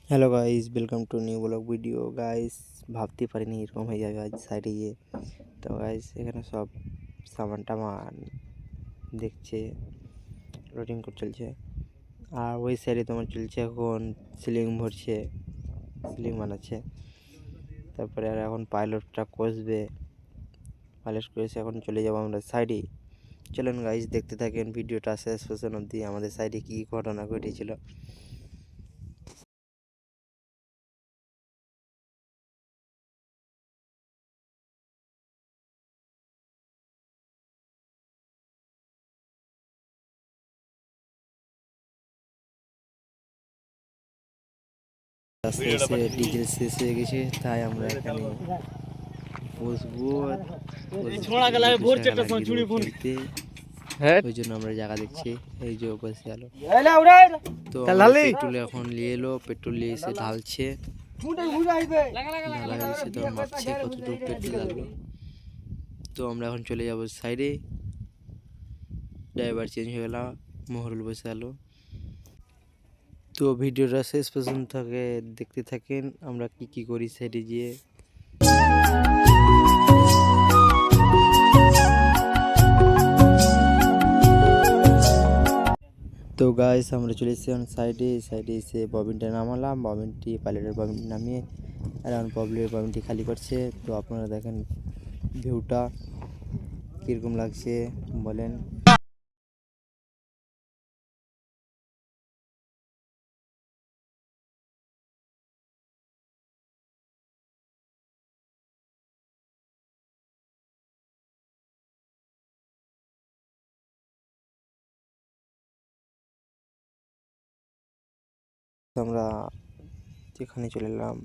Hello guys, welcome to new blog video. Guys, ভাবতে পারিনি এরকম হয়ে যাবে আজ সাইডে গিয়ে। তো গাইস, এখানে সব সামান টামান দেখছে, লোডিং করে চলছে। আর ওই সাইডে তোমার চলছে এখন সিলিং ভরছে, সিলিং বানাচ্ছে। তারপরে আর এখন পাইলটটা কষবে, পাইলট কষে এখন চলে যাবো আমরা সাইডে। চলুন গাইস, দেখতে থাকেন ভিডিওটা শেষ পর্যন্ত অবধি, আমাদের সাইডে কী ঘটনা ঘটেছিল। রাস্তায় এসে ডিজেল শেষ হয়ে গেছে, তাই আমরা এখানে বসবো, খেলতে। ওই জন্য আমরা জায়গা দেখছি, এই যে বসে গেল। তো পেট্রোল এখন নিয়ে এলো, পেট্রোল নিয়ে এসে ঢালছে, ঢালা হয়েছে তো মাপছে কতটুকু পেট্রোল লাগলো। তো আমরা এখন চলে যাবো সাইডে। ড্রাইভার চেঞ্জ হয়ে গেল, মহরুল বসে গেল। তো ভিডিওটা শেষ পর্যন্ত থেকে দেখতে থাকেন আমরা কি করি সাইডে গিয়ে। তো গাইস, আমরা চলে এসেছি এখন সাইডে এসে ববিনটা নামালাম, ববিনটি পাইলটের ববিন নামিয়ে আর এখন পাইলটের ববিনটি খালি করছে। তো আপনারা দেখেন ভিউটা কীরকম লাগছে বলেন। আমরা এখানে চলে এলাম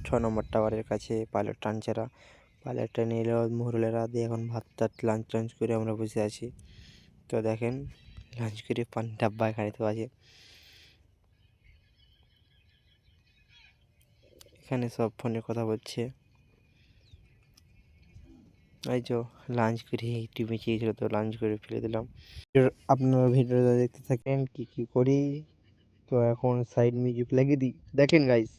6 নম্বর টাওয়ারের কাছে। পাইলট টানছেরা, পাইলটটা নিয়ে এলো মহরুলেরা দিয়ে। এখন ভাত টাত লাঞ্চ টাঞ্চ করে আমরা বসে আছি। তো দেখেন লাঞ্চ করে পানি ডাব্বা এখানে তো আছে। এখানে সব ফোনে কথা বলছে। এই যে লাঞ্চ করে একটু বেঁচিয়েছিল, তো লাঞ্চ করে ফেলে দিলাম। আপনারা ভিডিওটা দেখতে থাকেন কি করি। তো এখন সাইড মিউজিক লাগিয়ে দিই, দেখেন গাইস।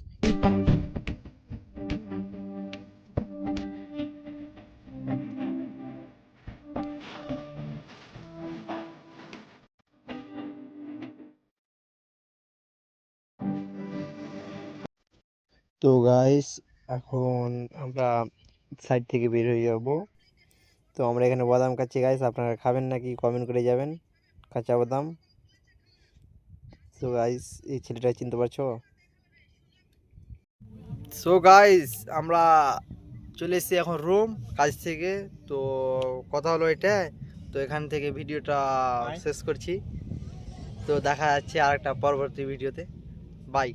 তো গাইস, এখন আমরা সাইড থেকে বের হয়ে যাব। তো আমরা এখানে বাদাম খাচ্ছি গাইস, আপনারা খাবেন নাকি কমেন্ট করে যাবেন। কাঁচা বাদাম। তো গাইস, এই ছেলেটা চিনতে পারছো? সো গাইস, আমরা চলে এসেছি এখন রুম কাজ থেকে। তো কথা হলো এটা, তো এখান থেকে ভিডিওটা শেষ করছি। তো দেখা যাচ্ছে আরেকটা পরবর্তী ভিডিওতে। বাই।